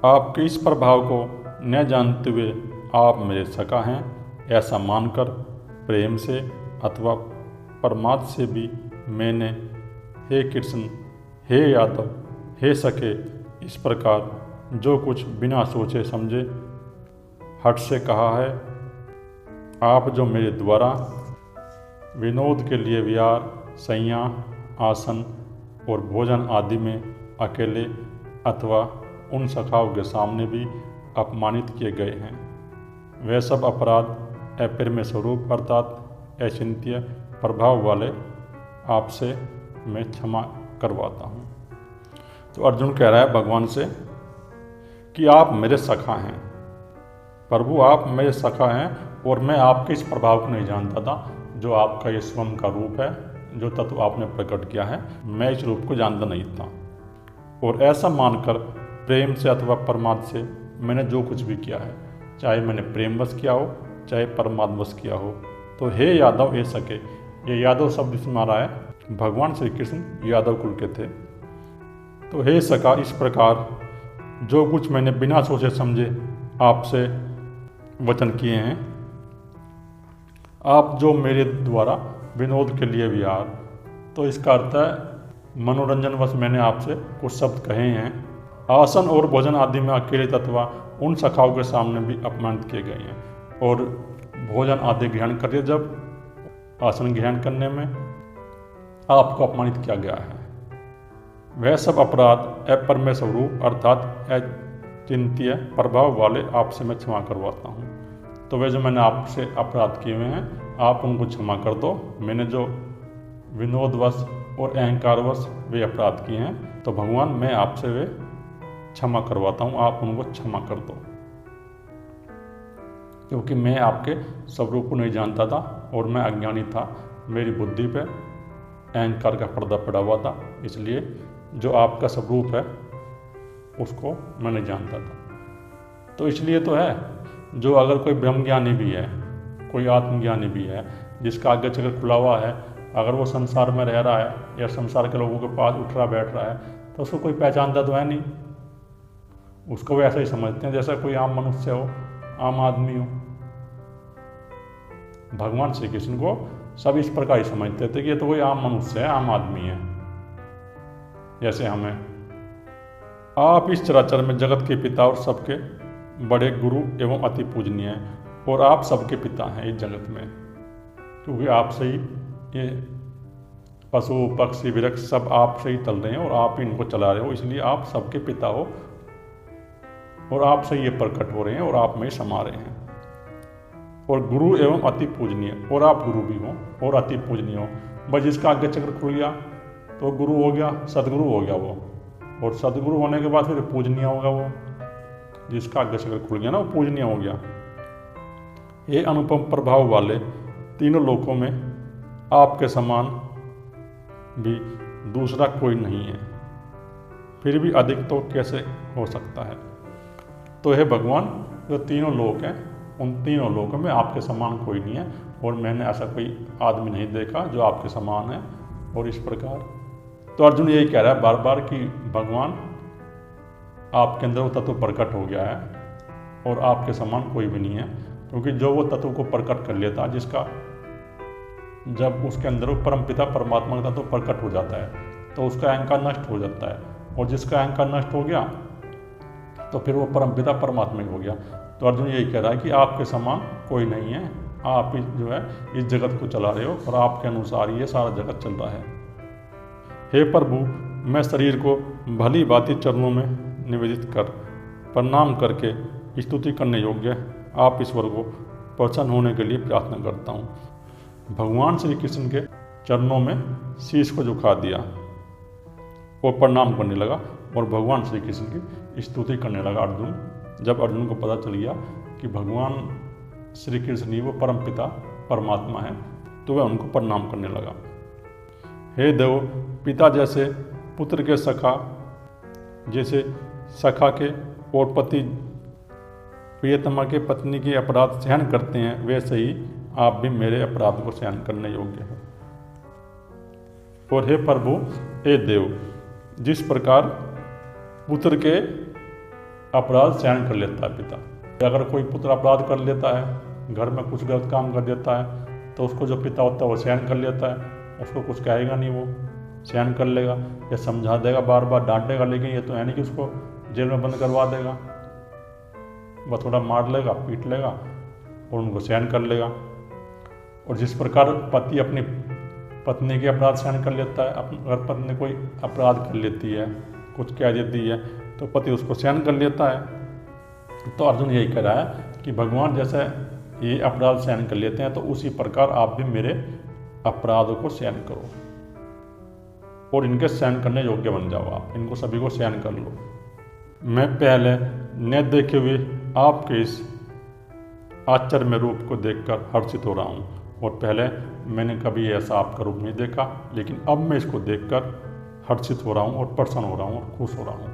आपके इस प्रभाव को न जानते हुए आप मेरे सखा हैं ऐसा मानकर प्रेम से अथवा प्रमाद से भी मैंने हे कृष्ण, हे यादव, हे सखे इस प्रकार जो कुछ बिना सोचे समझे हठ से कहा है। आप जो मेरे द्वारा विनोद के लिए विहार, शैया, आसन और भोजन आदि में अकेले अथवा उन सखाओं के सामने भी अपमानित किए गए हैं, वह सब अपराध अप्रेम स्वरूप अर्थात अचिंत्य प्रभाव वाले आपसे मैं क्षमा करवाता हूँ। तो अर्जुन कह रहा है भगवान से कि आप मेरे सखा हैं, प्रभु आप मेरे सखा हैं और मैं आपके इस प्रभाव को नहीं जानता था जो आपका ये स्वयं का रूप है, जो तत्व आपने प्रकट किया है, मैं इस रूप को जानता नहीं था। और ऐसा मानकर प्रेम से अथवा प्रमाद से मैंने जो कुछ भी किया है, चाहे मैंने प्रेमवश किया हो चाहे प्रमादवश किया हो। तो हे यादव, हे सके, ये यादव शब्द इसमें आ रहा है, भगवान श्री कृष्ण यादव कुल के थे। तो हे सका, इस प्रकार जो कुछ मैंने बिना सोचे समझे आपसे वचन किए हैं, आप जो मेरे द्वारा विनोद के लिए विहार, तो इसका अर्थ है मनोरंजनवश मैंने आपसे कुछ शब्द कहे हैं, आसन और भोजन आदि में अकेले तत्वा उन सखाओं के सामने भी अपमानित किए गए हैं। और भोजन आदि ग्रहण करके जब आसन ग्रहण करने में आपको अपमानित किया गया है, वह सब अपराध अप्रेम स्वरूप अर्थात अचिंत्य प्रभाव वाले आपसे मैं क्षमा करवाता हूँ। तो वे जो मैंने आपसे अपराध किए हुए हैं आप उनको क्षमा कर दो। मैंने जो विनोदवश और अहंकारवश वे अपराध किए हैं, तो भगवान मैं आपसे वे क्षमा करवाता हूँ, आप उनको क्षमा कर दो, क्योंकि मैं आपके स्वरूप को नहीं जानता था और मैं अज्ञानी था, मेरी बुद्धि पे अहंकार का पर्दा पड़ा हुआ था, इसलिए जो आपका स्वरूप है उसको मैं नहीं जानता था। तो इसलिए तो है जो अगर कोई ब्रह्मज्ञानी भी है, कोई आत्मज्ञानी भी है, जिसका आगे चक्र खुला हुआ है, अगर वो संसार में रह रहा है या संसार के लोगों के पास उठ रहा बैठ रहा है, तो उसको कोई पहचानता तो है नहीं, उसको वो ऐसा ही समझते हैं जैसा कोई आम मनुष्य हो, आम आदमी हो। भगवान श्री कृष्ण को सब इस प्रकार ही समझते थे कि ये तो कोई आम मनुष्य है, आम आदमी है जैसे हमें। आप इस चराचर में जगत के पिता और सबके बड़े गुरु एवं अति पूजनीय हैं, और आप सबके पिता हैं इस जगत में, क्योंकि आपसे ही ये पशु पक्षी वृक्ष सब आपसे ही चल रहे हैं और आप ही इनको चला रहे हो, इसलिए आप सबके पिता हो और आपसे ये प्रकट हो रहे हैं और आप में समा रहे हैं। और गुरु एवं अति पूजनीय, और आप गुरु भी हो और अति पूजनीय हो। बस जिसका आगे चक्र खुल गया तो गुरु हो गया, सदगुरु हो गया वो, और सदगुरु होने के बाद फिर पूजनीय होगा वो, जिसका आगे चक्र खुल गया ना वो पूजनीय हो गया। ये अनुपम प्रभाव वाले तीनों लोकों में आपके समान भी दूसरा कोई नहीं है, फिर भी अधिक तो कैसे हो सकता है। तो हे भगवान, जो तीनों लोक हैं उन तीनों लोकों में आपके समान कोई नहीं है, और मैंने ऐसा कोई आदमी नहीं देखा जो आपके समान है। और इस प्रकार तो अर्जुन यही कह रहा है बार बार कि भगवान आपके अंदर वो तत्व प्रकट हो गया है और आपके समान कोई भी नहीं है, क्योंकि जो वो तत्व को प्रकट कर लेता, जिसका जब उसके अंदर वो परमपिता परमात्मा का तत्व प्रकट हो जाता है तो उसका अहंकार नष्ट हो जाता है, और जिसका अहंकार नष्ट हो गया तो फिर वो परमपिता परमात्मा ही हो गया। तो अर्जुन यही कह रहा है कि आपके समान कोई नहीं है, आप ही जो है इस जगत को चला रहे हो और आपके अनुसार ये सारा जगत चल रहा है। हे प्रभु, मैं शरीर को भली भांति चरणों में निवेदित कर प्रणाम करके स्तुति करने योग्य आप ईश्वर को प्रसन्न होने के लिए प्रार्थना करता हूँ। भगवान श्री कृष्ण के चरणों में शीश को झुका दिया और प्रणाम करने लगा और भगवान श्री कृष्ण की स्तुति करने लगा अर्जुन। जब अर्जुन को पता चल गया कि भगवान श्री कृष्ण ही वो परमपिता परमात्मा है, तो वह उनको प्रणाम करने लगा। हे देव, पिता जैसे पुत्र के सखा, जैसे सखा के और पति प्रियतमा के पत्नी के अपराध सहन करते हैं, वैसे ही आप भी मेरे अपराध को सहन करने योग्य हैं। और हे प्रभु, हे देव, जिस प्रकार पुत्र के अपराध सहन कर लेता है पिता। अगर कोई पुत्र अपराध कर लेता है, घर में कुछ गलत काम कर देता है, तो उसको जो पिता होता है वो सहन कर लेता है, उसको कुछ कहेगा नहीं, वो सहन कर लेगा या समझा देगा, बार बार डांटेगा, लेकिन ये तो है नहीं कि उसको जेल में बंद करवा देगा। वह थोड़ा मार लेगा, पीट लेगा और उनको सहन कर लेगा। और जिस प्रकार पति अपनी पत्नी के अपराध सहन कर लेता है, अगर पत्नी कोई अपराध कर लेती है, कुछ कह देती है, तो पति उसको सहन कर लेता है। तो अर्जुन यही कह रहा है कि भगवान जैसे ये अपराध सहन कर लेते हैं, तो उसी प्रकार आप भी मेरे अपराधों को सहन करो और इनके सहन करने योग्य बन जाओ। आप इनको सभी को सहन कर लो। मैं पहले न देखे हुए आपके इस आश्चर्य रूप को देखकर हर्षित हो रहा हूँ, और पहले मैंने कभी ऐसा आपका रूप नहीं देखा, लेकिन अब मैं इसको देखकर हर्षित हो रहा हूँ और प्रसन्न हो रहा हूँ और खुश हो रहा हूँ।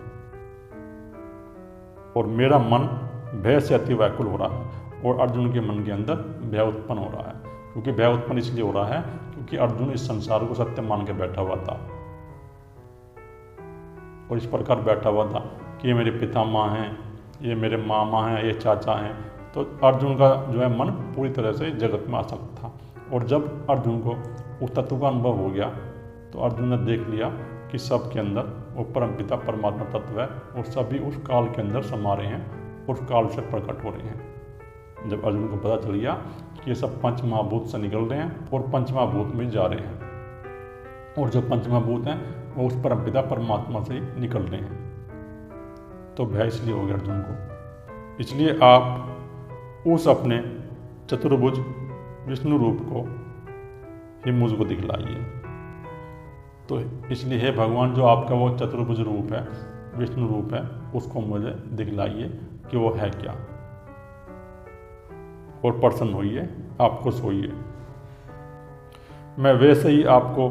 और मेरा मन भय से अति व्याकुल हो रहा है, और अर्जुन के मन के अंदर भय उत्पन्न हो रहा है। क्योंकि भय उत्पन्न इसलिए हो रहा है क्योंकि अर्जुन इस संसार को सत्य मान के बैठा हुआ था, और इस प्रकार बैठा हुआ था कि ये मेरे पिता माँ हैं, ये मेरे मामा हैं, ये चाचा हैं। तो अर्जुन का जो है मन पूरी तरह से जगत में आसक्त था। और जब अर्जुन को उस तत्व का अनुभव हो गया, तो अर्जुन ने देख लिया कि सब के अंदर वो परमपिता परमात्मा तत्व है, और सभी उस काल के अंदर समा रहे हैं, उस काल से प्रकट हो रहे हैं। जब अर्जुन को पता चल गया कि ये सब पंच महाभूत से निकल रहे हैं और पंच महाभूत में जा रहे हैं, और जो पंच महाभूत हैं वो उस परमपिता परमात्मा से ही निकल रहे हैं, तो भय इसलिए हो गया अर्जुन को। इसलिए आप उस अपने चतुर्भुज विष्णु रूप को ही मुझको दिखलाइए। तो इसलिए हे भगवान, जो आपका वो चतुर्भुज रूप है, विष्णु रूप है, उसको मुझे दिखलाइए कि वो है क्या, और प्रसन्न होइए, आप खुश होइए। मैं वैसे ही आपको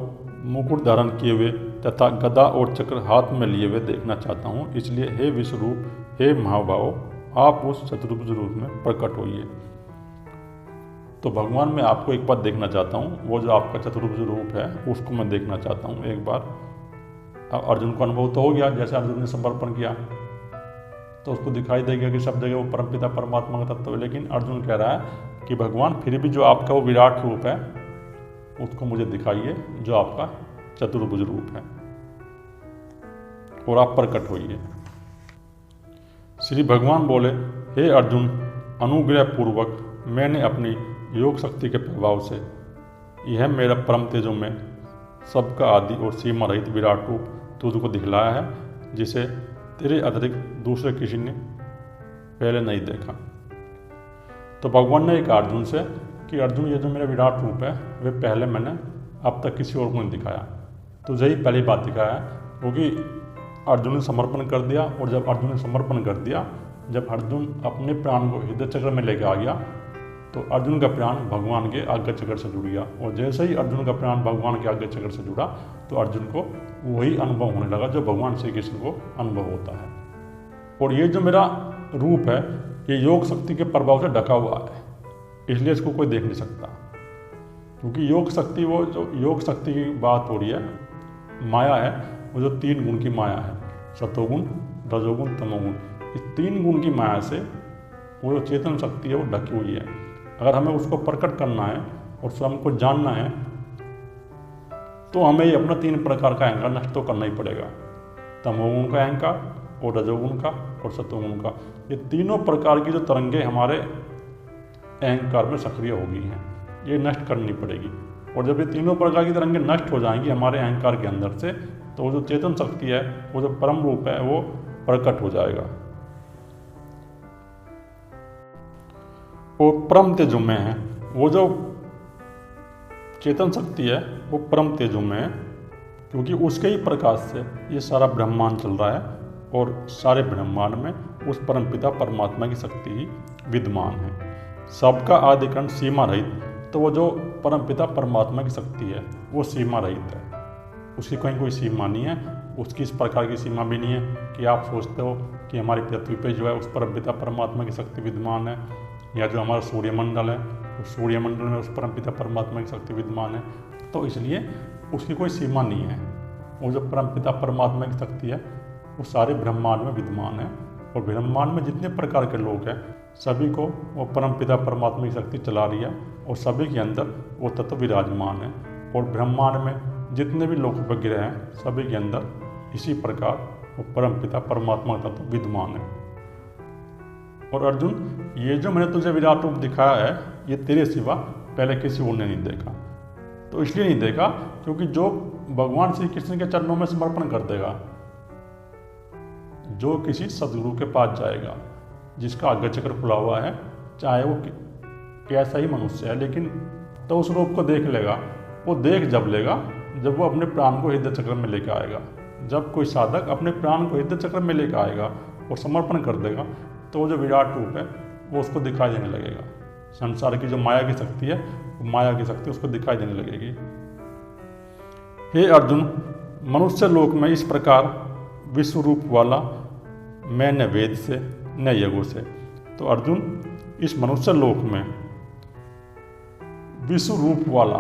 मुकुट धारण किए हुए तथा गदा और चक्र हाथ में लिए हुए देखना चाहता हूँ। इसलिए हे विश्वरूप, हे महाभाव, आप उस चतुर्भुज रूप में प्रकट होइए। तो भगवान, मैं आपको एक बार देखना चाहता हूँ, वो जो आपका चतुर्भुज रूप है उसको मैं देखना चाहता हूँ एक बार। अब अर्जुन को अनुभव तो हो गया, जैसे अर्जुन ने समर्पण किया तो उसको दिखाई देगा कि सब जगह वो परमपिता परमात्मा का तत्व है। लेकिन अर्जुन कह रहा है कि भगवान, फिर भी जो आपका वो विराट रूप है उसको मुझे दिखाइए, जो आपका चतुर्भुज रूप है, और आप प्रकट होइए। श्री भगवान बोले, हे अर्जुन, अनुग्रह पूर्वक मैंने अपनी योग शक्ति के प्रभाव से यह मेरा परम तेजों में सबका आदि और सीमा रहित विराट रूप तुझको दिखलाया है, जिसे तेरे अतिरिक्त दूसरे किसी ने पहले नहीं देखा। तो भगवान ने कहा अर्जुन से कि अर्जुन, ये जो मेरा विराट रूप है वे पहले मैंने अब तक किसी और को नहीं दिखाया, तुझे ही पहली बात दिखाया है। क्योंकि अर्जुन ने समर्पण कर दिया, और जब अर्जुन ने समर्पण कर दिया, जब अर्जुन अपने प्राण को हृदय चक्र में लेकर आ गया, तो अर्जुन का प्राण भगवान के आज्ञा चक्र से जुड़ गया। और जैसे ही अर्जुन का प्राण भगवान के आज्ञा चक्र से जुड़ा, तो अर्जुन को वही अनुभव होने लगा जो भगवान श्री कृष्ण को अनुभव होता है। और ये जो मेरा रूप है, ये योग शक्ति के प्रभाव से ढका हुआ है, इसलिए इसको कोई देख नहीं सकता। क्योंकि योग शक्ति, वो जो योग शक्ति की बात हो रही है, माया है, वो जो 3 गुण की माया है, सतोगुण, रजोगुण, तमोगुण, इस 3 गुण की माया से वो जो चेतन शक्ति है वो ढकी हुई है। अगर हमें उसको प्रकट करना है और स्वयं को जानना है, तो हमें ये अपना 3 प्रकार का अहंकार नष्ट तो करना ही पड़ेगा। तमोगुण का अहंकार, और रजोगुण का, और सतोगुण का। ये तीनों प्रकार की जो तरंगें हमारे अहंकार में सक्रिय हो गई हैं, ये नष्ट करनी पड़ेगी। और जब ये तीनों प्रकार की तरंगें नष्ट हो जाएंगी हमारे अहंकार के अंदर से, तो वो जो चेतन शक्ति है, वो जो परम रूप है, वो प्रकट हो जाएगा। वो परम तेजो में है, वो जो चेतन शक्ति है वो परम तेजो में है, क्योंकि उसके ही प्रकाश से ये सारा ब्रह्मांड चल रहा है, और सारे ब्रह्मांड में उस परमपिता परमात्मा की शक्ति ही विद्यमान है। सबका आदि कारण सीमा रहित, तो वो जो परमपिता परमात्मा की शक्ति है वो सीमा रहित है, उसकी कहीं कोई सीमा नहीं है। उसकी इस प्रकार की सीमा भी नहीं है कि आप सोचते हो कि हमारी पृथ्वी पे जो है उस परमपिता परमात्मा की शक्ति विद्यमान है, या जो हमारा सूर्यमंडल है उस सूर्यमंडल में उस परमपिता परमात्मा की शक्ति विद्यमान है। तो इसलिए उसकी कोई सीमा नहीं है। वो जो परमपिता परमात्मा की शक्ति है वो सारे ब्रह्मांड में विद्यमान है, और ब्रह्मांड में जितने प्रकार के लोग हैं सभी को वो परमपिता परमात्मा की शक्ति चला रही है और सभी के अंदर वो तत्व विराजमान है। और ब्रह्मांड में जितने भी लोग उपग्रह हैं सभी के अंदर इसी प्रकार वो परमपिता परमात्मा का तत्व विद्यमान है। और अर्जुन, ये जो मैंने तुझे विराट रूप दिखाया है ये तेरे सिवा पहले किसी और ने नहीं देखा। तो इसलिए नहीं देखा क्योंकि जो भगवान श्री कृष्ण के चरणों में समर्पण कर देगा, जो किसी सदगुरु के पास जाएगा, जिसका आज्ञा चक्र खुला हुआ है, चाहे वो कैसा ही मनुष्य है, लेकिन तो उस रूप को देख लेगा। वो देख जब लेगा जब वो अपने प्राण को हृदय चक्र में लेकर आएगा। जब कोई साधक अपने प्राण को हृदय चक्र में लेकर आएगा और समर्पण कर देगा तो वो जो विराट रूप है वो उसको दिखाई देने लगेगा। संसार की जो माया की शक्ति है वो माया की शक्ति उसको दिखाई देने लगेगी। हे अर्जुन, मनुष्य लोक में इस प्रकार विश्व रूप वाला मैं न वेद से न यज्ञों से। तो अर्जुन, इस मनुष्य लोक में विश्व रूप वाला,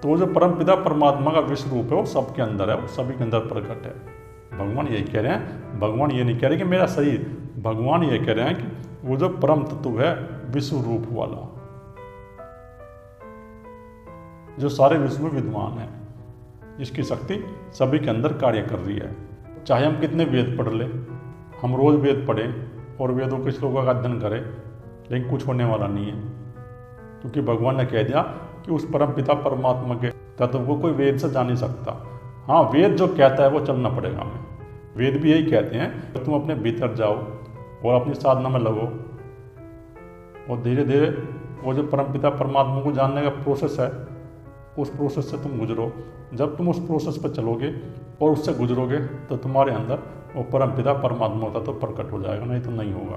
तो जो परमपिता परमात्मा का विश्व रूप है वो सबके अंदर है, वो सभी के अंदर प्रकट है। भगवान यही कह रहे हैं, भगवान ये नहीं कह रहे कि मेरा शरीर, भगवान ये कह रहे हैं कि वो जो परम तत्व है विश्व रूप वाला, जो सारे विश्व में विद्यमान है, जिसकी शक्ति सभी के अंदर कार्य कर रही है। चाहे हम कितने वेद पढ़ लें, हम रोज वेद पढ़ें और वेदों के श्लोकों का अध्ययन करें, लेकिन कुछ होने वाला नहीं है, क्योंकि भगवान ने कह दिया कि उस परम पिता परमात्मा के तत्व को कोई वेद से जान नहीं सकता। हाँ, वेद जो कहता है वो चलना पड़ेगा हमें। वेद भी यही कहते हैं कि तुम अपने भीतर जाओ और अपनी साधना में लगो और धीरे धीरे वो जो परम पिता परमात्मा को जानने का प्रोसेस है उस प्रोसेस से तुम गुजरो। जब तुम उस प्रोसेस पर चलोगे और उससे गुजरोगे तो तुम्हारे अंदर वो परम पिता परमात्मा का तो प्रकट हो जाएगा, नहीं तो नहीं होगा।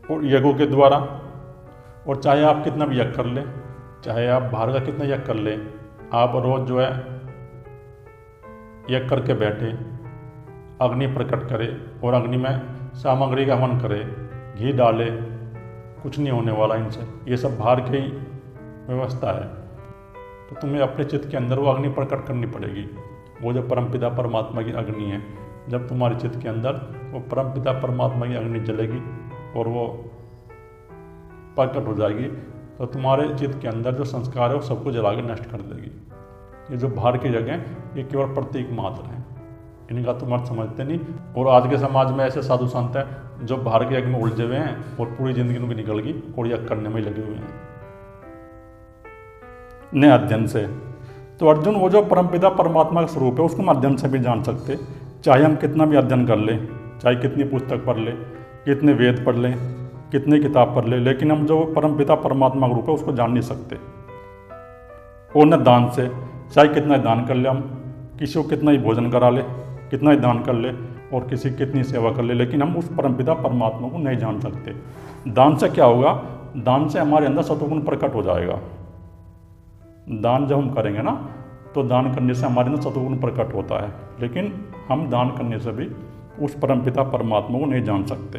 और यज्ञों के द्वारा, और चाहे आप कितना भी यज्ञ कर ले, चाहे आप बाहर का कितना यज्ञ कर ले, आप रोज जो है यज्ञ करके बैठे, अग्नि प्रकट करे और अग्नि में सामग्री का हवन करे, घी डाले, कुछ नहीं होने वाला इनसे। ये सब बाहर की ही व्यवस्था है। तो तुम्हें अपने चित्त के अंदर वो अग्नि प्रकट करनी पड़ेगी, वो जो परमपिता परमात्मा की अग्नि है। जब तुम्हारे चित्त के अंदर वो परमपिता परमात्मा की अग्नि जलेगी और वो प्रकट हो जाएगी तो तुम्हारे चित्त के अंदर जो संस्कार है वो सबको जला के नष्ट कर देगी। ये जो बाहर की जगह ये केवल प्रतीक मात्र हैं, इनका तुम अर्थ समझते नहीं। और आज के समाज में ऐसे साधु संत हैं जो बाहर के यज्ञ में उलझे हुए हैं और पूरी जिंदगी उनकी निकल गई और यज्ञ करने में लगे हुए हैं नए अध्ययन से। तो अर्जुन, वो जो परमपिता परमात्मा का स्वरूप है उसको हम अध्ययन से भी जान सकते, चाहे हम कितना भी अध्ययन कर लें, चाहे कितनी पुस्तक पढ़ लें, कितने वेद पढ़ लें, कितनी किताब पढ़ लें, लेकिन हम जो परमपिता परमात्मा का रूप है उसको जान नहीं सकते। और न दान से, चाहे कितना ही दान कर ले, हम किसी को कितना ही भोजन करा ले, कितना ही दान कर ले और किसी की कितनी सेवा कर ले, लेकिन हम उस परमपिता परमात्मा को नहीं जान सकते। दान से क्या होगा? दान से हमारे अंदर सत्वगुण प्रकट हो जाएगा। दान जब हम करेंगे ना तो दान करने से हमारे अंदर सत्वगुण प्रकट होता है, लेकिन हम दान करने से भी उस परमपिता परमात्मा को नहीं जान सकते,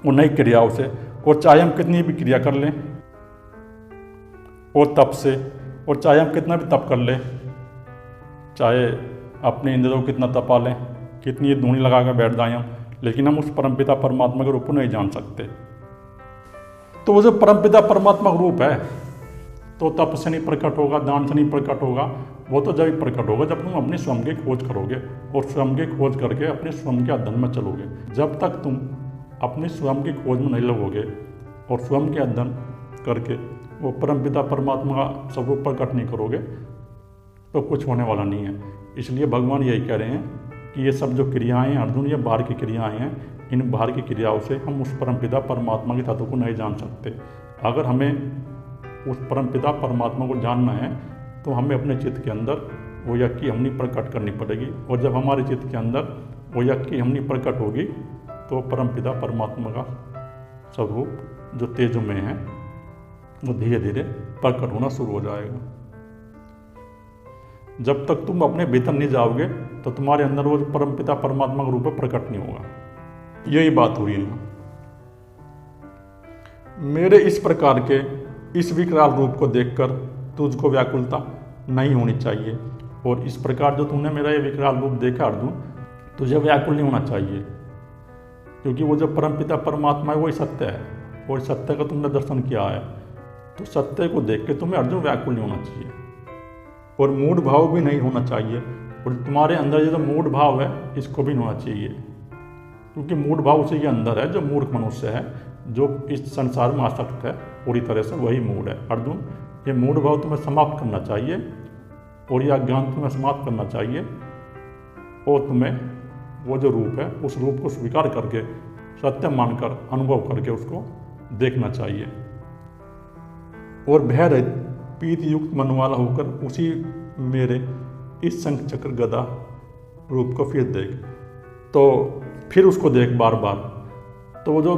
वो नई क्रियाओं से। और चाहे हम कितनी भी क्रिया कर लें और तप से, और चाहे हम कितना भी तप कर लें, चाहे अपने इंद्रियों को कितना तपा लें, कितनी धूनी लगा कर बैठ जाएं हम, लेकिन हम उस परमपिता परमात्मा के रूप को नहीं जान सकते। तो वो जो परमपिता परमात्मा का रूप है तो तप से नहीं प्रकट होगा, दान से नहीं प्रकट होगा, वो तो जब प्रकट होगा जब तुम अपनी स्वयं की खोज करोगे और स्वयं की खोज करके अपने स्वयं के अध्ययन में चलोगे। जब तक तुम अपनी स्वयं की खोज में नहीं लगोगे और स्वयं के अध्ययन करके वो परमपिता परमात्मा का स्वरूप प्रकट नहीं करोगे तो कुछ होने वाला नहीं है। इसलिए भगवान यही कह रहे हैं कि ये सब जो क्रियाएं हैं अर्जुन, ये बाहर की क्रियाएं हैं, इन बाहर की क्रियाओं से हम उस परमपिता परमात्मा के तत्व को नहीं जान सकते। अगर हमें उस परमपिता परमात्मा को जानना है तो हमें अपने चित्त के अंदर वो यज्ञ की हमनी प्रकट करनी पड़ेगी। और जब हमारे चित्त के अंदर वो यज्ञ की हमनी प्रकट होगी तो परमपिता परमात्मा का स्वरूप जो तेज में है वो धीरे धीरे प्रकट होना शुरू हो जाएगा। जब तक तुम अपने भीतर नहीं जाओगे तो तुम्हारे अंदर वो परमपिता परमात्मा का रूप प्रकट नहीं होगा। यही बात हुई ना। मेरे इस प्रकार के इस विकराल रूप को देखकर तुझको व्याकुलता नहीं होनी चाहिए। और इस प्रकार जो तुमने मेरा ये विकराल रूप देखा अर्जुन, तुझे व्याकुल नहीं होना चाहिए, क्योंकि वो जो परमपिता परमात्मा है वही सत्य है और सत्य का तुमने दर्शन किया है। तो सत्य को देख के तुम्हें अर्जुन व्याकुल नहीं होना चाहिए और मूढ़ भाव भी नहीं होना चाहिए। और तुम्हारे अंदर ये जो मूढ़ भाव है इसको भी नहीं होना चाहिए, क्योंकि मूढ़ भाव उसी के अंदर है जो मूर्ख मनुष्य है, जो इस संसार में आसक्त है पूरी तरह से, वही मूढ़ है। अर्जुन, ये मूढ़ भाव तुम्हें समाप्त करना चाहिए और यह ज्ञान तुम्हें समाप्त करना चाहिए और तुम्हें वो जो रूप है उस रूप को स्वीकार करके सत्य मानकर अनुभव करके उसको देखना चाहिए और भय रहित पीत युक्त मन वाला होकर उसी मेरे इस शंख चक्र गदा रूप को फिर देख। तो फिर उसको देख बार बार। तो वो जो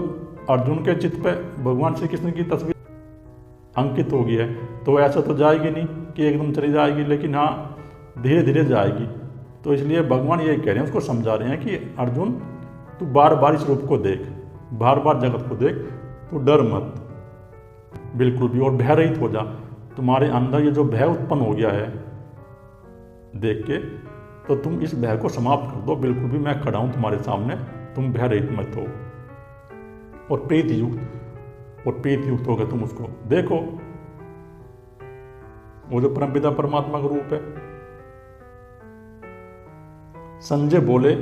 अर्जुन के चित्त पे भगवान श्री कृष्ण की तस्वीर अंकित होगी है, तो ऐसा तो जाएगी नहीं कि एकदम चली जाएगी, लेकिन हाँ धीरे धीरे जाएगी। तो इसलिए भगवान यही कह रहे हैं, उसको समझा रहे हैं कि अर्जुन तू बार बार इस रूप को देख, बार बार जगत को देख, तू डर मत बिल्कुल भी और भय रहित हो जा। तुम्हारे अंदर ये जो भय उत्पन्न हो गया है देख के, तो तुम इस भय को समाप्त कर दो। बिल्कुल भी मैं खड़ा हूं तुम्हारे सामने, तुम भय रहित मत हो और प्रीति युक्त होकर तुम उसको देखो, वो जो परमपिता परमात्मा का रूप है। संजय बोले,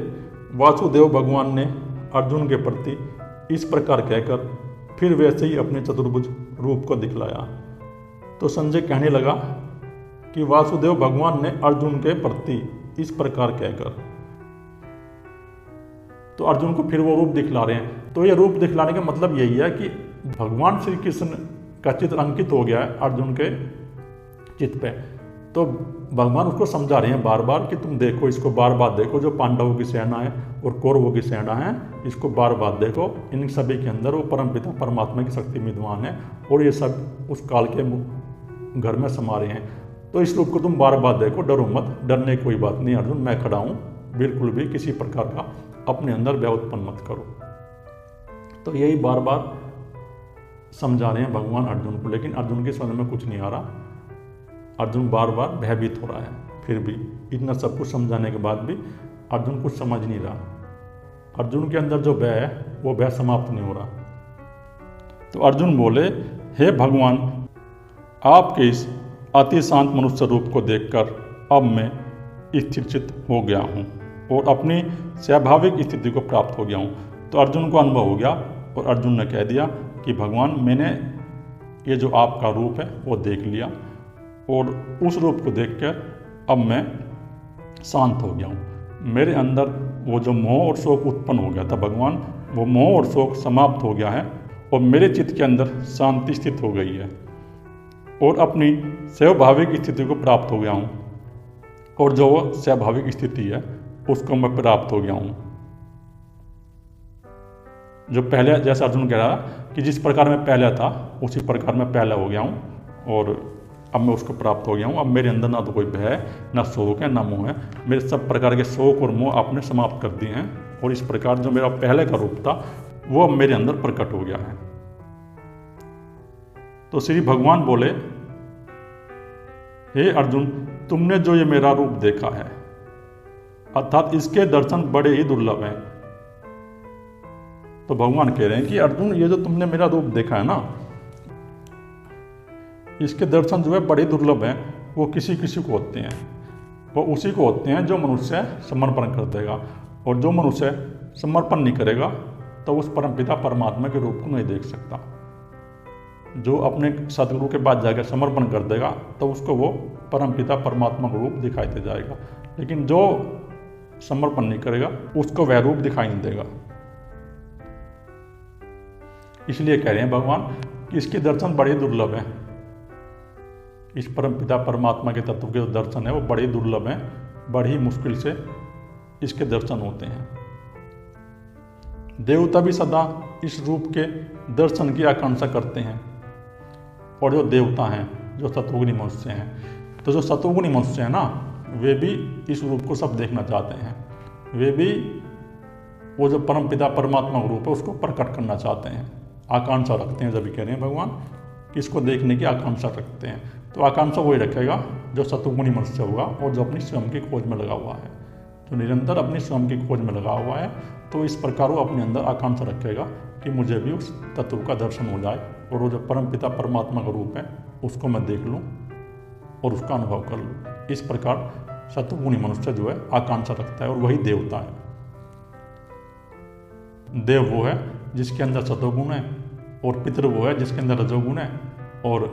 वासुदेव भगवान ने अर्जुन के प्रति इस प्रकार कहकर फिर वैसे ही अपने चतुर्भुज रूप को दिखलाया। तो संजय कहने लगा कि वासुदेव भगवान ने अर्जुन के प्रति इस प्रकार कहकर, तो अर्जुन को फिर वो रूप दिखला रहे हैं। तो ये रूप दिखलाने का मतलब यही है कि भगवान श्री कृष्ण का चित्र अंकित हो गया है अर्जुन के चित्त पे। तो भगवान उसको समझा रहे हैं बार बार कि तुम देखो, इसको बार बार देखो, जो पांडवों की सेना है और कौरवों की सेना है, इसको बार बार देखो। इन सभी के अंदर वो परमपिता परमात्मा की शक्ति विद्वान है और ये सब उस काल के घर में समा रहे हैं। तो इस रूप को तुम बार बार देखो, डरो मत, डरने की कोई बात नहीं अर्जुन, मैं खड़ा हूँ, बिल्कुल भी किसी प्रकार का अपने अंदर भय उत्पन्न मत करो। तो यही बार बार समझा रहे हैं भगवान अर्जुन को, लेकिन अर्जुन की समझ में कुछ नहीं आ रहा। अर्जुन बार बार भयभीत हो रहा है। फिर भी इतना सब कुछ समझाने के बाद भी अर्जुन कुछ समझ नहीं रहा। अर्जुन के अंदर जो भय है वो भय समाप्त नहीं हो रहा। तो अर्जुन बोले, हे भगवान, आपके इस अति शांत मनुष्य रूप को देखकर अब मैं स्थिरचित हो गया हूँ और अपनी स्वाभाविक स्थिति को प्राप्त हो गया हूँ। तो अर्जुन को अनुभव हो गया और अर्जुन ने कह दिया कि भगवान, मैंने ये जो आपका रूप है वो देख लिया और उस रूप को देखकर अब मैं शांत हो गया हूँ। मेरे अंदर वो जो मोह और शोक उत्पन्न हो गया था भगवान, वो मोह और शोक समाप्त हो गया है और मेरे चित्त के अंदर शांति स्थित हो गई है और अपनी स्वाभाविक स्थिति को प्राप्त हो गया हूँ और जो वो स्वाभाविक स्थिति है उसको मैं प्राप्त हो गया हूँ। जो पहले, जैसा अर्जुन कह रहा कि जिस प्रकार मैं पहले था उसी प्रकार मैं पहले हो गया हूँ और अब मैं उसको प्राप्त हो गया हूँ। अब मेरे अंदर ना तो कोई भय है, ना शोक है, ना मोह है। मेरे सब प्रकार के शोक और मोह आपने समाप्त कर दिए हैं और इस प्रकार जो मेरा पहले का रूप था वो अब मेरे अंदर प्रकट हो गया है। तो श्री भगवान बोले, हे अर्जुन, तुमने जो ये मेरा रूप देखा है अर्थात इसके दर्शन बड़े ही दुर्लभ हैं। तो भगवान कह रहे हैं कि अर्जुन, ये जो तुमने मेरा रूप देखा है ना, इसके दर्शन जो है बड़े दुर्लभ हैं। वो किसी किसी को होते हैं, वो उसी को होते हैं जो मनुष्य समर्पण कर देगा, और जो मनुष्य समर्पण नहीं करेगा तो उस परमपिता परमात्मा के रूप को नहीं देख सकता। जो अपने सदगुरु के पास जाकर समर्पण कर देगा तो उसको वो परमपिता परमात्मा का रूप दिखाई दे जाएगा, लेकिन जो समर्पण नहीं करेगा उसको वह रूप दिखाई नहीं देगा। इसलिए कह रहे हैं भगवान कि इसके दर्शन बड़े दुर्लभ हैं। इस परमपिता परमात्मा के तत्व के जो दर्शन है वो बड़े दुर्लभ हैं, बड़ी मुश्किल से इसके दर्शन होते हैं। देवता भी सदा इस रूप के दर्शन की आकांक्षा करते हैं, और जो देवता हैं, जो सतोगुनी मनुष्य हैं, तो जो सतोगुनी मनुष्य हैं ना, वे भी इस रूप को सब देखना चाहते हैं। वे भी वो जो परमपिता परमात्मा का रूप है उसको प्रकट करना चाहते हैं, आकांक्षा रखते हैं। जब भी कह रहे हैं भगवान कि इसको देखने की आकांक्षा रखते हैं। तो आकांक्षा वही रखेगा जो सतोगुणी मनुष्य होगा और जो अपनी स्वयं की खोज में लगा हुआ है, जो निरंतर अपनी स्वयं की खोज में लगा हुआ है। तो इस प्रकार वो अपने अंदर आकांक्षा रखेगा कि मुझे भी उस तत्व का दर्शन हो जाए और वो जो परमपिता परमात्मा का रूप है उसको मैं देख लूँ और उसका अनुभव कर लूँ। इस प्रकार सतोगुणी मनुष्य जो है आकांक्षा रखता है और वही देवता है। देव वो है जिसके अंदर सतोगुण है और पितृ वो है जिसके अंदर रजोगुण है और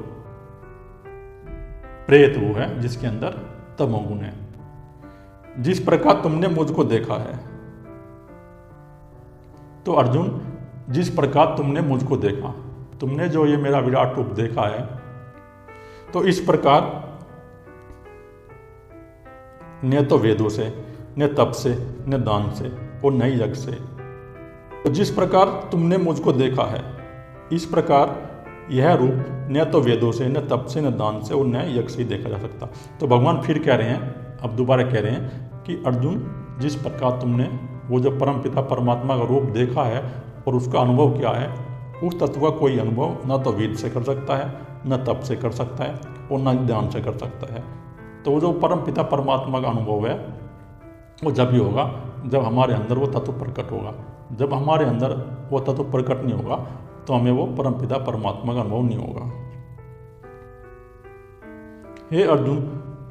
प्रेत वो है जिसके अंदर तमोगुण है। जिस प्रकार तुमने मुझको देखा है, तो अर्जुन जिस प्रकार तुमने मुझको देखा, तुमने जो ये मेरा विराट रूप देखा है, तो इस प्रकार न तो वेदों से, न तप से, न दान से और न यज्ञ से, तो जिस प्रकार तुमने मुझको देखा है, इस प्रकार यह रूप न तो वेदों से, न तप से, न दान से और न यज्ञ से देखा जा सकता। तो भगवान फिर कह रहे हैं, अब दोबारा कह रहे हैं कि अर्जुन जिस प्रकार तुमने वो जो परमपिता परमात्मा का रूप देखा है और उसका अनुभव किया है, उस तत्व का कोई अनुभव न तो वेद से कर सकता है, न तप से कर सकता है और न ध्यान से कर सकता है। तो वो जो परमपिता परमात्मा का अनुभव है वो जब ही होगा जब हमारे अंदर वो तत्व प्रकट होगा। जब हमारे अंदर वो तत्व प्रकट नहीं होगा तो हमें वो परमपिता परमात्मा का अनुभव नहीं होगा। हे अर्जुन,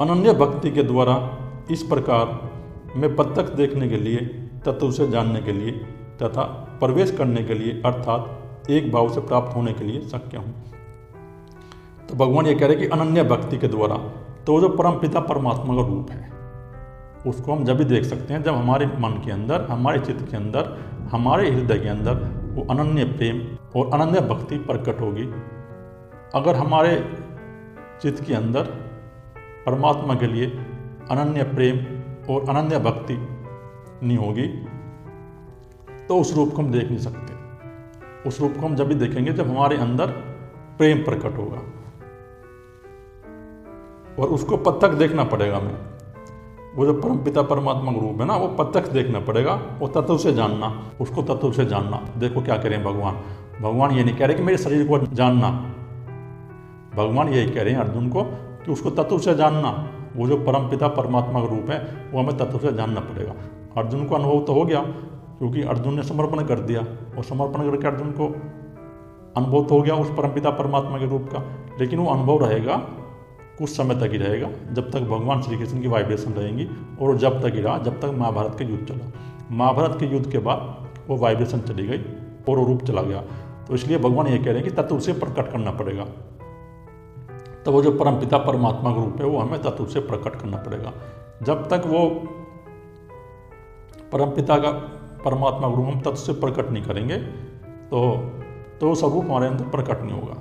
अनन्य भक्ति के द्वारा इस प्रकार मैं प्रत्यक्ष देखने के लिए, तत्व से जानने के लिए तथा प्रवेश करने के लिए अर्थात एक भाव से प्राप्त होने के लिए शक्य हूँ। तो भगवान ये कह रहे हैं कि अनन्य भक्ति के द्वारा, तो जो परमपिता परमात्मा का रूप है उसको हम जब भी देख सकते हैं जब हमारे मन के अंदर, हमारे चित्त के अंदर, हमारे हृदय के अंदर वो अनन्य प्रेम और अनन्य भक्ति प्रकट होगी। अगर हमारे चित्त के अंदर परमात्मा के लिए अनन्य प्रेम और अनन्य भक्ति नहीं होगी तो उस रूप को हम देख नहीं सकते। उस रूप को हम जब भी देखेंगे जब हमारे अंदर प्रेम प्रकट होगा और उसको प्रत्यक्ष देखना पड़ेगा हमें। वो जो परमपिता परमात्मा का रूप है ना, वो प्रत्यक्ष देखना पड़ेगा, वो तत्व से जानना, उसको तत्व से जानना। देखो क्या करें भगवान ये नहीं कह रहे कि मेरे शरीर को जानना, भगवान यही कह रहे हैं अर्जुन को कि उसको तत्व से जानना। वो जो परमपिता परमात्मा का रूप है वो हमें तत्व से जानना पड़ेगा। अर्जुन को अनुभव तो हो गया क्योंकि अर्जुन ने समर्पण कर दिया और समर्पण करके अर्जुन को अनुभव तो हो गया उस परमपिता परमात्मा के रूप का, लेकिन वो अनुभव रहेगा कुछ समय तक ही रहेगा, जब तक भगवान श्री कृष्ण की वाइब्रेशन रहेंगी। और जब तक ही रहा जब तक महाभारत के युद्ध चला। महाभारत के युद्ध के बाद वो वाइब्रेशन चली गई और वो रूप चला गया। तो इसलिए भगवान ये कह रहे हैं कि तत्व से प्रकट करना पड़ेगा। तो वो जो परमपिता परमात्मा का रूप है वो हमें तत्व से प्रकट करना पड़ेगा। जब तक वो परमपिता का परमात्मा का रूप हम तत्व से प्रकट नहीं करेंगे तो स्वरूप हमारे अंदर प्रकट नहीं होगा।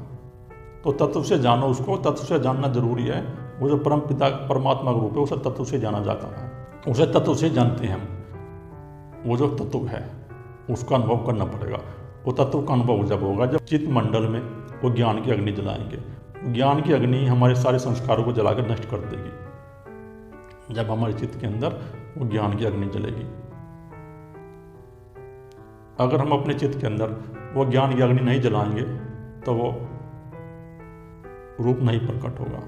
तो तत्व से जानो उसको, तत्व से जानना जरूरी है। वो जो परमपिता परमात्मा का रूप है उसे तत्व से जाना जाता है, उसे तत्व से जानते हैं हम। वो जो तत्व है उसका अनुभव करना पड़ेगा। वो तत्व का अनुभव जब होगा जब चित्त मंडल में वो ज्ञान की अग्नि जलाएंगे। ज्ञान की अग्नि हमारे सारे संस्कारों को जलाकर नष्ट कर देगी। जब हमारे चित्त के अंदर वो ज्ञान की अग्नि जलेगी, अगर हम अपने चित्त के अंदर वो ज्ञान की अग्नि नहीं जलाएंगे तो वो रूप नहीं प्रकट होगा।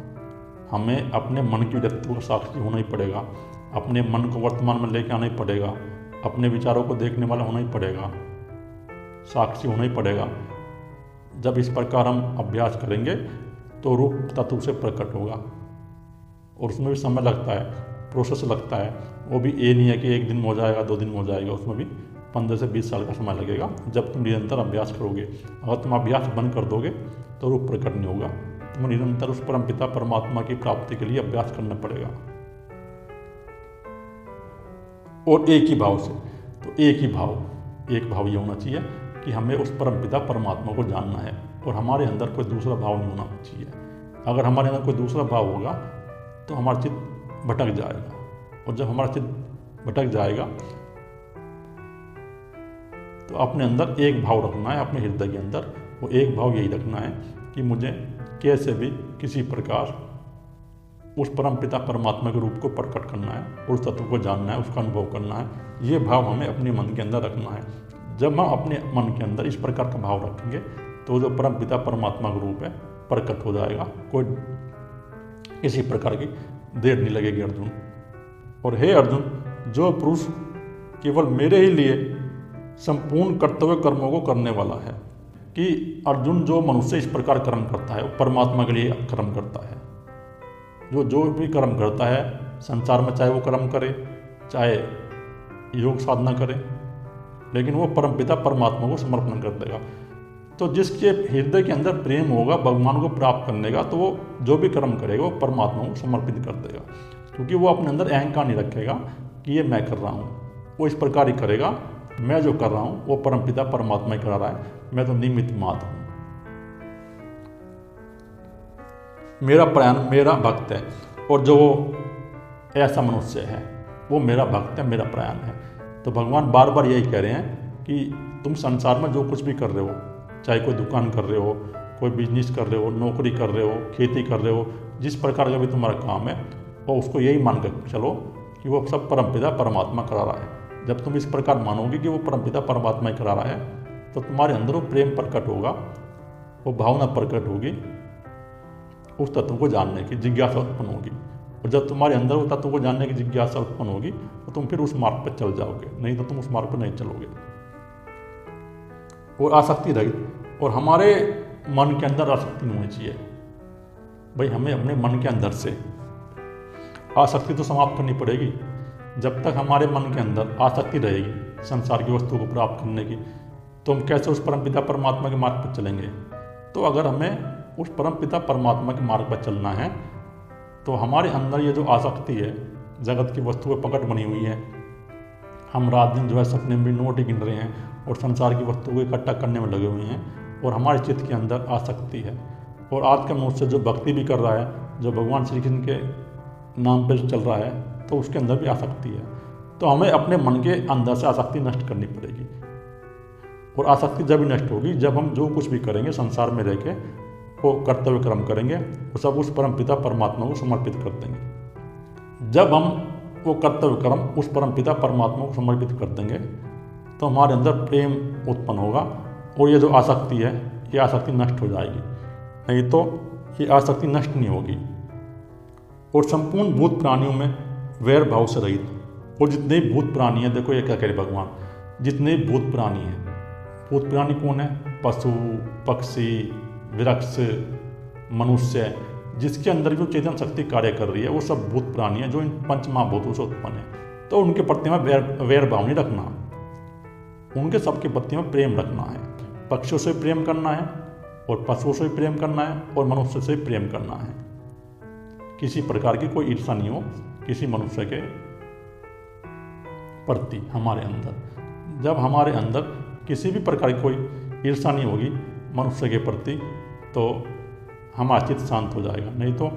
हमें अपने मन की व्यक्ति का साक्षी होना ही पड़ेगा, अपने मन को वर्तमान में लेके आना ही पड़ेगा, अपने विचारों को देखने वाला होना ही पड़ेगा, साक्षी होना ही पड़ेगा। जब इस प्रकार हम अभ्यास करेंगे तो रूप तत्व से प्रकट होगा। और उसमें भी समय लगता है, प्रोसेस लगता है। वो भी ये नहीं है कि एक दिन में हो जाएगा, 2 दिन में हो जाएगा, उसमें भी 15 से 20 साल का समय लगेगा जब तुम निरंतर अभ्यास करोगे। अगर तुम अभ्यास बंद कर दोगे तो रूप प्रकट नहीं होगा। तुम्हें निरंतर उस परमपिता परमात्मा की प्राप्ति के लिए अभ्यास करना पड़ेगा और एक ही भाव से। तो एक भाव ये होना चाहिए कि हमें उस परमपिता परमात्मा को जानना है और हमारे अंदर कोई दूसरा भाव नहीं होना चाहिए। अगर हमारे अंदर कोई दूसरा भाव होगा तो हमारा चित्त भटक जाएगा, और जब हमारा चित्त भटक जाएगा तो अपने अंदर एक भाव रखना है। अपने हृदय के अंदर वो एक भाव यही रखना है कि मुझे कैसे भी किसी प्रकार उस परमपिता परमात्मा के रूप को प्रकट करना है, उस तत्व को जानना है, उसका अनुभव करना है। ये भाव हमें अपने मन के अंदर रखना है। जब हम अपने मन के अंदर इस प्रकार का भाव रखेंगे तो जो परमपिता परमात्मा का रूप है प्रकट हो जाएगा, कोई किसी प्रकार की देर नहीं लगेगी अर्जुन। और हे अर्जुन, जो पुरुष केवल मेरे ही लिए संपूर्ण कर्तव्य कर्मों को करने वाला है, कि अर्जुन जो मनुष्य इस प्रकार कर्म करता है वो परमात्मा के लिए कर्म करता है। जो भी कर्म करता है संसार में, चाहे वो कर्म करे चाहे योग साधना करे, लेकिन वो परमपिता परमात्मा को समर्पण कर देगा। तो जिसके हृदय के अंदर प्रेम होगा भगवान को प्राप्त करने का, तो वो जो भी कर्म करेगा वो परमात्मा को समर्पित कर देगा, क्योंकि वो अपने अंदर अहंकार नहीं रखेगा कि ये मैं कर रहा हूँ। वो इस प्रकार ही करेगा, मैं जो कर रहा हूँ वो परमपिता परमात्मा ही करा रहा है, मैं तो निमित्त मात्र हूँ। मेरा प्रयाण मेरा भक्त है, और जो ऐसा मनुष्य है वो मेरा भक्त है, मेरा प्रयाण है। तो भगवान बार बार यही कह रहे हैं कि तुम संसार में जो कुछ भी कर रहे हो, चाहे कोई दुकान कर रहे हो, कोई बिजनेस कर रहे हो, नौकरी कर रहे हो, खेती कर रहे हो, जिस प्रकार का भी तुम्हारा काम है, वो उसको यही मान कर चलो कि वो सब परमपिता परमात्मा करा रहा है। जब तुम इस प्रकार मानोगे कि वो परमपिता परमात्मा ही करा रहा है, तो तुम्हारे अंदर वो प्रेम प्रकट होगा, वो भावना प्रकट होगी, उस तत्व को जानने की जिज्ञासा उत्पन्न होगी। और जब तुम्हारे अंदर वो तत्व को जानने की जिज्ञासा उत्पन्न होगी तो तुम फिर उस मार्ग पर चल जाओगे, नहीं तो तुम उस मार्ग पर नहीं चलोगे। और आसक्ति रहित, और हमारे मन के अंदर आसक्ति नहीं होनी चाहिए। भाई हमें अपने मन के अंदर से आसक्ति तो समाप्त करनी पड़ेगी। जब तक हमारे मन के अंदर आसक्ति रहेगी संसार की वस्तु को प्राप्त करने की, तो हम कैसे उस परमपिता परमात्मा के मार्ग पर चलेंगे। तो अगर हमें उस परमपिता परमात्मा के मार्ग पर चलना है, तो हमारे अंदर ये जो आसक्ति है, जगत की वस्तु पर पकड़ बनी हुई है, हम रात दिन जो है सपने में नोट ही गिन रहे हैं और संसार की वस्तु को इकट्ठा करने में लगे हुए हैं, और हमारे चित्त के अंदर आसक्ति है। और आज का मनुष्य जो भक्ति भी कर रहा है, जो भगवान श्री कृष्ण के नाम पर चल रहा है, तो उसके अंदर भी आसक्ति है। तो हमें अपने मन के अंदर से आसक्ति नष्ट करनी पड़ेगी। और आसक्ति जब भी नष्ट होगी जब हम जो कुछ भी करेंगे संसार में रह के, वो कर्तव्य कर्म करेंगे, वो सब उस परमपिता परमात्मा को समर्पित कर देंगे। जब हम वो कर्तव्य कर्म उस परमपिता परमात्मा को समर्पित कर देंगे, तो हमारे अंदर प्रेम उत्पन्न होगा, और ये जो आसक्ति है ये आसक्ति नष्ट हो जाएगी। नहीं तो ये आसक्ति नष्ट नहीं होगी। और संपूर्ण भूत प्राणियों में वैर भाव से रहित, और जितने भूत प्राणी हैं, देखो ये क्या कह रहे भगवान, जितने भूत प्राणी हैं, भूत प्राणी कौन है? पशु, पक्षी, वृक्ष, मनुष्य, जिसके अंदर जो चेतन शक्ति कार्य कर रही है, वो सब भूत प्राणी है जो इन पंच महाभूतों से उत्पन्न है। तो उनके प्रति में वैर भाव नहीं रखना, उनके सबके प्रति में प्रेम रखना है। पक्षियों से प्रेम करना है, और पशुओं से प्रेम करना है, और मनुष्य से प्रेम करना है। किसी प्रकार की कोई ईर्ष्या नहीं हो किसी मनुष्य के प्रति हमारे अंदर। जब हमारे अंदर किसी भी प्रकार की कोई ईर्ष्या नहीं होगी मनुष्य के प्रति, तो हमारा चित्त शांत हो जाएगा। नहीं तो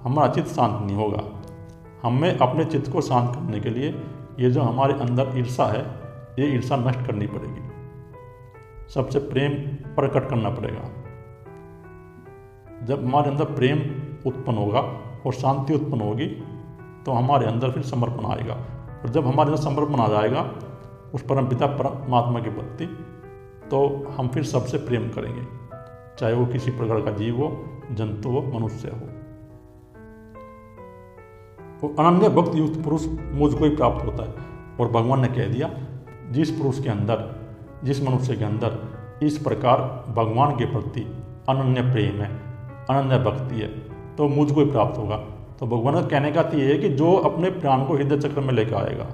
हमारा चित्त शांत नहीं होगा। हमें अपने चित्त को शांत करने के लिए ये जो हमारे अंदर ईर्ष्या है, ये ईर्ष्या नष्ट करनी पड़ेगी। सबसे प्रेम प्रकट करना पड़ेगा। जब हमारे अंदर प्रेम उत्पन्न होगा और शांति उत्पन्न होगी, तो हमारे अंदर फिर समर्पण आएगा। और जब हमारे अंदर समर्पण आ जाएगा उस परमपिता परमात्मा के प्रति, तो हम फिर सबसे प्रेम करेंगे, चाहे वो किसी प्रकार का जीव हो, जंतु हो, मनुष्य हो। वो अनन्य भक्त युक्त पुरुष मुझको ही प्राप्त होता है। और भगवान ने कह दिया, जिस पुरुष के अंदर, जिस मनुष्य के अंदर इस प्रकार भगवान के प्रति अनन्य प्रेम है, अनन्य भक्ति है, तो मुझको ही प्राप्त होगा। तो भगवान का कहने का ये है कि जो अपने प्राण को हृदय चक्र में लेकर आएगा,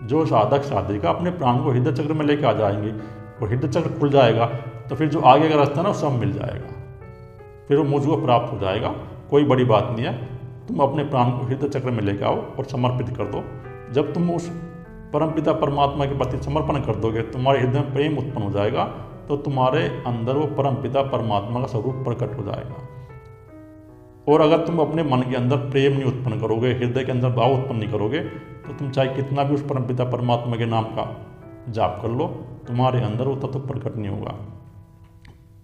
जो साधक साधिका अपने प्राण को हृदय चक्र में लेकर आ जाएंगे, और हृदय चक्र खुल जाएगा, तो फिर जो आगे का रास्ता ना सब मिल जाएगा, फिर वो मुझको प्राप्त हो जाएगा। कोई बड़ी बात नहीं है, तुम अपने प्राण को हृदय चक्र में लेकर आओ और समर्पित कर दो। जब तुम उस परमपिता परमात्मा के प्रति समर्पण कर दोगे, तुम्हारे हृदय में प्रेम उत्पन्न हो जाएगा, तो तुम्हारे अंदर वो परमपिता परमात्मा का स्वरूप प्रकट हो जाएगा। और अगर तुम अपने मन के अंदर प्रेम नहीं उत्पन्न करोगे, हृदय के अंदर भाव उत्पन्न नहीं करोगे, तो तुम चाहे कितना भी उस परमपिता परमात्मा के नाम का जाप कर लो, तुम्हारे अंदर वो तत्व प्रकट नहीं होगा।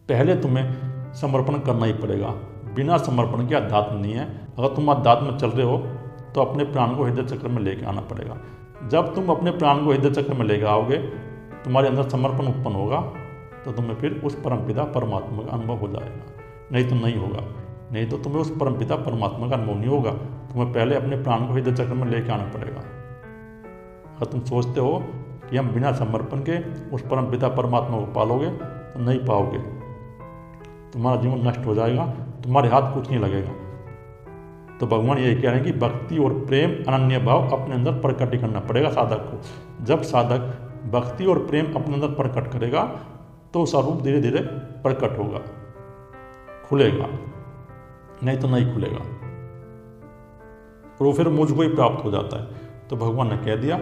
पहले तुम्हें समर्पण करना ही पड़ेगा। बिना समर्पण के अध्यात्म नहीं है। अगर तुम अध्यात्म में चल रहे हो, तो अपने प्राण को हृदय चक्र में लेके आना पड़ेगा। जब तुम अपने प्राण को हृदय चक्र में लेके आओगे, तुम्हारे अंदर समर्पण उत्पन्न होगा, तो तुम्हें फिर उस परमपिता परमात्मा का अनुभव हो जाएगा। नहीं तो नहीं होगा। नहीं तो तुम्हें उस परमपिता परमात्मा का अनुभव नहीं होगा। तुम्हें पहले अपने प्राण को हृदय चक्र में लेके आना पड़ेगा। अगर तुम सोचते हो कि हम बिना समर्पण के उस परमपिता परमात्मा को पालोगे तो नहीं पाओगे। तुम्हारा जीवन नष्ट हो जाएगा, तुम्हारे हाथ कुछ नहीं लगेगा। तो भगवान यही कह रहे हैं कि भक्ति और प्रेम अनन्य भाव अपने अंदर प्रकट करना पड़ेगा साधक को। जब साधक भक्ति और प्रेम अपने अंदर प्रकट करेगा तो स्वरूप धीरे धीरे प्रकट होगा, खुलेगा, नहीं तो नहीं खुलेगा। और वो फिर मुझको ही प्राप्त हो जाता है। तो भगवान ने कह दिया,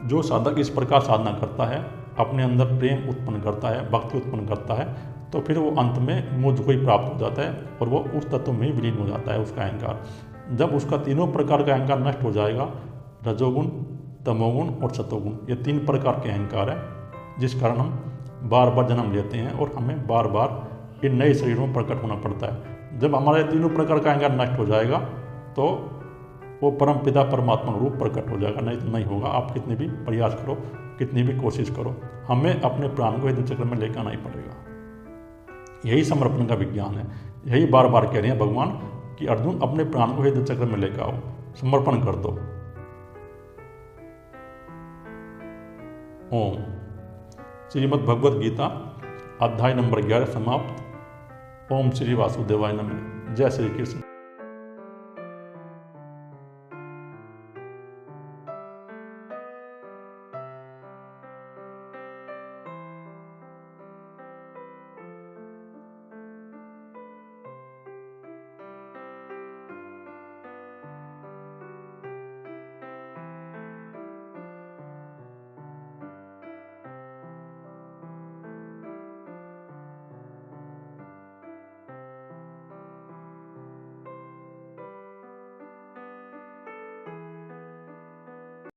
जो साधक इस प्रकार साधना करता है, अपने अंदर प्रेम उत्पन्न करता है, भक्ति उत्पन्न करता है, तो फिर वो अंत में मुझको ही प्राप्त हो जाता है और वो उस तत्व में ही विलीन हो जाता है, उसका अहंकार। जब उसका तीनों प्रकार का अहंकार नष्ट हो जाएगा, रजोगुण, तमोगुण और सतोगुण, ये 3 प्रकार के अहंकार हैं जिस कारण हम बार बार जन्म लेते हैं और हमें बार बार इन नए शरीरों में प्रकट होना पड़ता है। जब हमारे तीनों प्रकार का अहंकार नष्ट हो जाएगा तो वो परम पिता परमात्मा रूप प्रकट हो जाएगा, नहीं तो नहीं होगा। आप कितने भी प्रयास करो, कितनी भी कोशिश करो, हमें अपने प्राण को हृदय चक्र में लेकर आना ही पड़ेगा। यही समर्पण का विज्ञान है। यही बार बार कह रहे हैं भगवान कि अर्जुन अपने प्राण को हृदय चक्र में लेकर आओ, समर्पण कर दो। ओम। श्रीमद् भगवद गीता अध्याय नंबर 11 समाप्त। ओम श्री वासुदेवाय नमः। जय श्री कृष्ण।